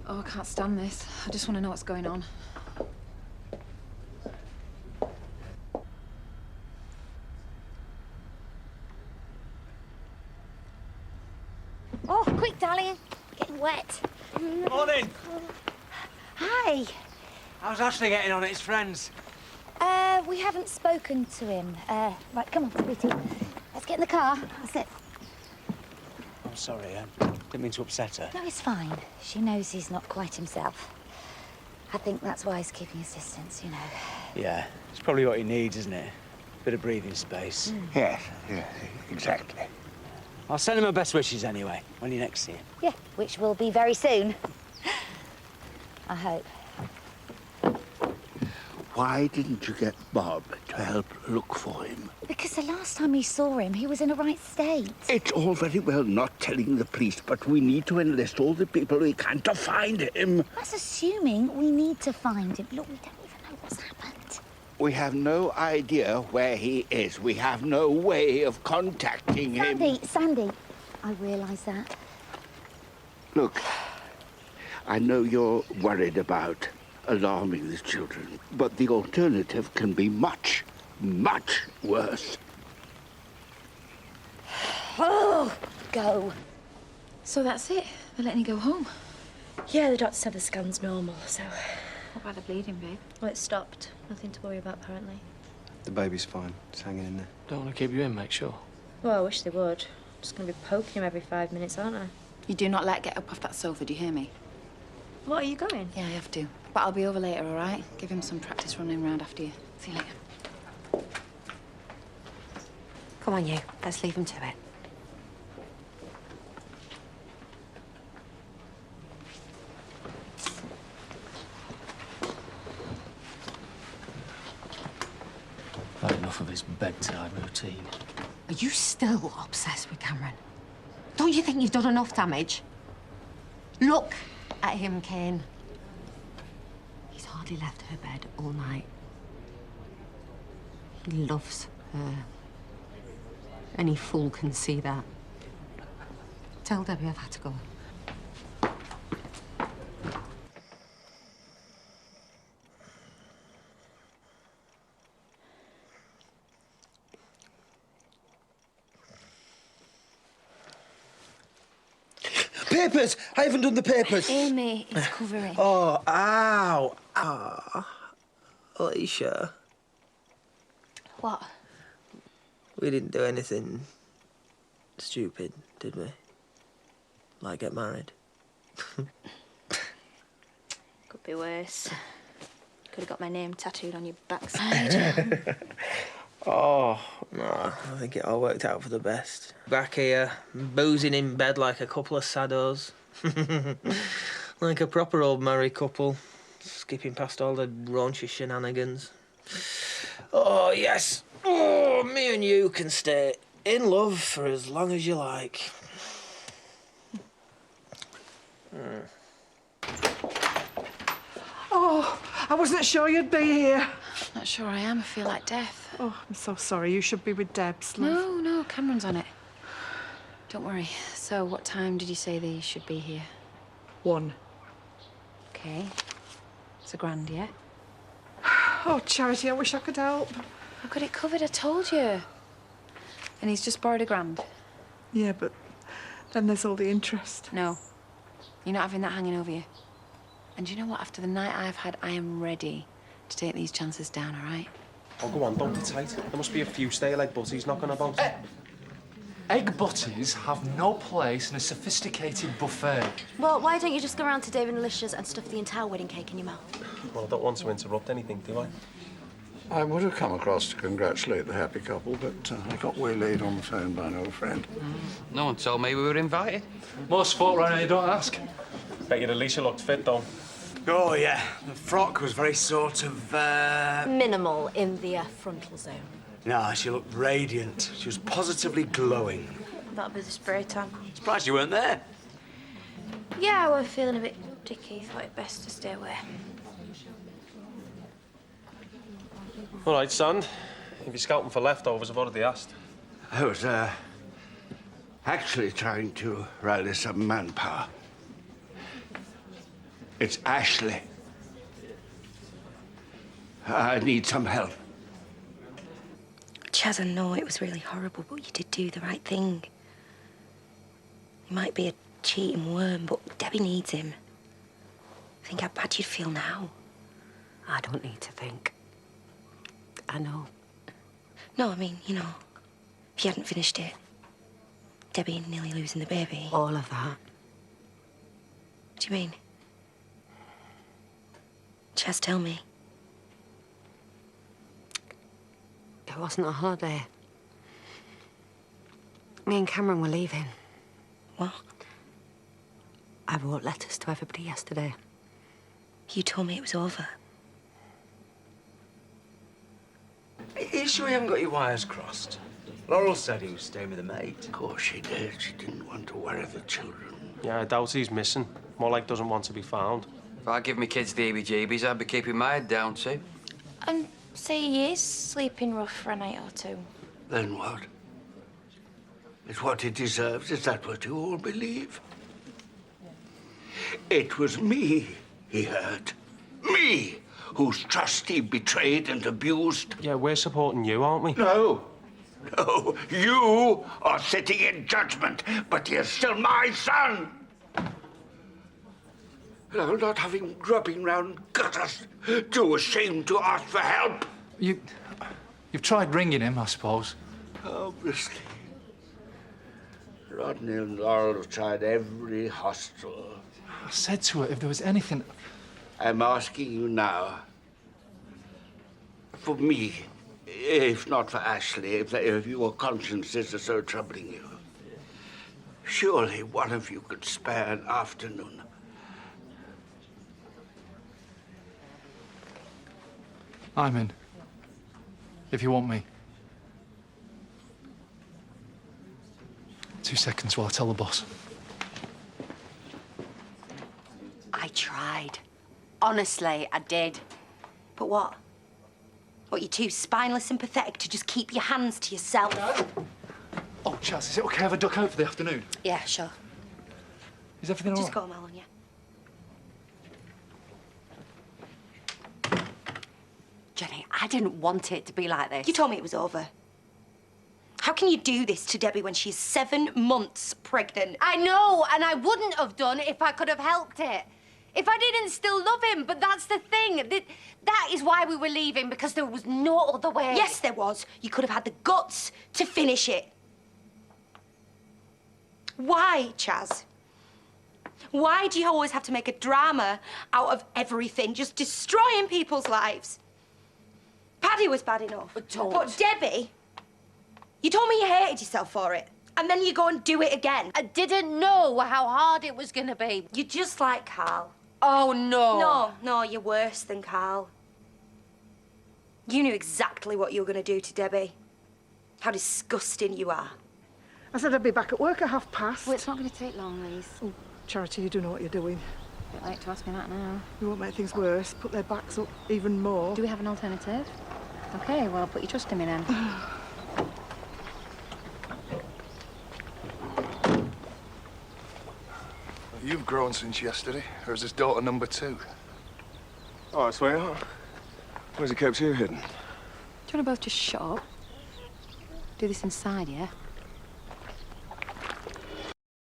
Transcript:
Oh, I can't stand this. I just want to know what's going on. Oh, quick, darling. Getting wet. Morning. Hi. How's Ashley getting on at his friends? We haven't spoken to him. Right, come on, sweetie. Let's get in the car. That's it. I'm sorry, didn't mean to upset her. No, it's fine. She knows he's not quite himself. I think that's why he's keeping his distance, you know. Yeah, it's probably what he needs, isn't it? Bit of breathing space. Yes, exactly. I'll send him my best wishes anyway, when you next see him. Yeah, which will be very soon. I hope. Why didn't you get Bob to help look for him? Because the last time he saw him, he was in a right state. It's all very well not telling the police, but we need to enlist all the people we can to find him. That's assuming we need to find him. Look, we don't even know what's happened. We have no idea where he is. We have no way of contacting him. Sandy, I realise that. Look, I know you're worried about alarming the children, but the alternative can be much, much worse. Oh, go. So that's it? They're letting you go home? Yeah, the doctor said the scan's normal, so... What about the bleeding, babe? Well, it stopped. Nothing to worry about, apparently. The baby's fine. It's hanging in there. Don't want to keep you in, make sure. Well, I wish they would. I'm just going to be poking him every 5 minutes, aren't I? You do not let get up off that sofa, do you hear me? What, are you going? Yeah, I have to. But I'll be over later, all right? Give him some practice running around after you. See you later. Come on, you. Let's leave him to it. I've had enough of his bedtime routine. Are you still obsessed with Cameron? Don't you think you've done enough damage? Look at him, Kane. He's hardly left her bed all night. He loves her. Any fool can see that. Tell Debbie I've had to go. Papers! I haven't done the papers. Amy is covering. Oh, ow. Ah. Alicia, What? we didn't do anything stupid, did we? Like get married. Could be worse. Could have got my name tattooed on your backside. Oh, no, I think it all worked out for the best. Back here, boozing in bed like a couple of saddos. Like a proper old married couple. Skipping past all the raunchy shenanigans. Oh, yes. Oh, me and you can stay in love for as long as you like. Oh, I wasn't sure you'd be here. Not sure I am. I feel like death. Oh, I'm so sorry. You should be with Debs, love. No, Cameron's on it. Don't worry. So, what time did you say they should be here? 1. Okay. It's a grand, yeah? Oh, Charity, I wish I could help. I've got it covered, I told you. And he's just borrowed £1,000. Yeah, but then there's all the interest. No. You're not having that hanging over you. And you know what? After the night I've had, I am ready to take these chances down, all right? Oh, go on, don't be tight. There must be a few stale egg butties knocking about. Egg butties have no place in a sophisticated buffet. Well, why don't you just go round to David and Alicia's and stuff the entire wedding cake in your mouth? Well, I don't want to interrupt anything, do I? I would have come across to congratulate the happy couple, but I got waylaid on the phone by an old friend. No one told me we were invited. Most folk around here don't ask. Bet you Alicia looked fit, though. Oh, yeah. The frock was very sort of, Minimal in the frontal zone. No, she looked radiant. She was positively glowing. That'll be the spray tan. Surprised you weren't there. Yeah, I was feeling a bit dicky. Thought it best to stay away. All right, Sand. If you're scouting for leftovers, I've already asked. I was, actually trying to rally some manpower. It's Ashley. I need some help. Chaz, I know it was really horrible, but you did do the right thing. He might be a cheating worm, but Debbie needs him. Think how bad you'd feel now. I don't need to think. I know. No, I mean, you know, if you hadn't finished it, Debbie nearly losing the baby. All of that. What do you mean? Chaz, tell me. It wasn't a holiday. Me and Cameron were leaving. What? I wrote letters to everybody yesterday. You told me it was over. Are you sure you haven't got your wires crossed? Laurel said he was staying with a mate. Of course she did. She didn't want to worry the children. Yeah, I doubt he's missing. More like doesn't want to be found. If I give me kids the heebie-jeebies, I'd be keeping my head down, too. And say he is sleeping rough for a night or two. Then what? It's what he deserves. Is that what you all believe? It was me he hurt. Me, whose trust he betrayed and abused. Yeah, we're supporting you, aren't we? No. No, you are sitting in judgment, but you're still my son. No, not having grubbing round gutters, too ashamed to ask for help. You've tried ringing him, I suppose. Obviously. Rodney and Laurel have tried every hostel. I said to her if there was anything... I'm asking you now. For me, if not for Ashley, if your consciences are so troubling you. Surely one of you could spare an afternoon. I'm in. If you want me. 2 seconds while I tell the boss. I tried. Honestly, I did. But what? What, you're too spineless and pathetic to just keep your hands to yourself? Oh, Chaz, is it OK if I duck out for the afternoon? Yeah, sure. Is everything all right? Just go, Malon, yeah. Jenny, I didn't want it to be like this. You told me it was over. How can you do this to Debbie when she's 7 months pregnant? I know, and I wouldn't have done if I could have helped it. If I didn't still love him, but that's the thing. That is why we were leaving, because there was no other way. Yes, there was. You could have had the guts to finish it. Why, Chaz? Why do you always have to make a drama out of everything, just destroying people's lives? Paddy was bad enough. But don't. But Debbie, you told me you hated yourself for it. And then you go and do it again. I didn't know how hard it was going to be. You're just like Carl. Oh, no. No, you're worse than Carl. You knew exactly what you were going to do to Debbie. How disgusting you are. I said I'd be back at work at past. Well, it's not going to take long, Lise. Oh, Charity, you do know what you're doing. A bit late to ask me that now. You won't make things worse. Put their backs up even more. Do we have an alternative? OK, well, put your trust in me then. You've grown since yesterday, or is this daughter number 2? Oh, sweetheart. Where's he kept you hidden? Do you want to both just shut up? Do this inside, yeah?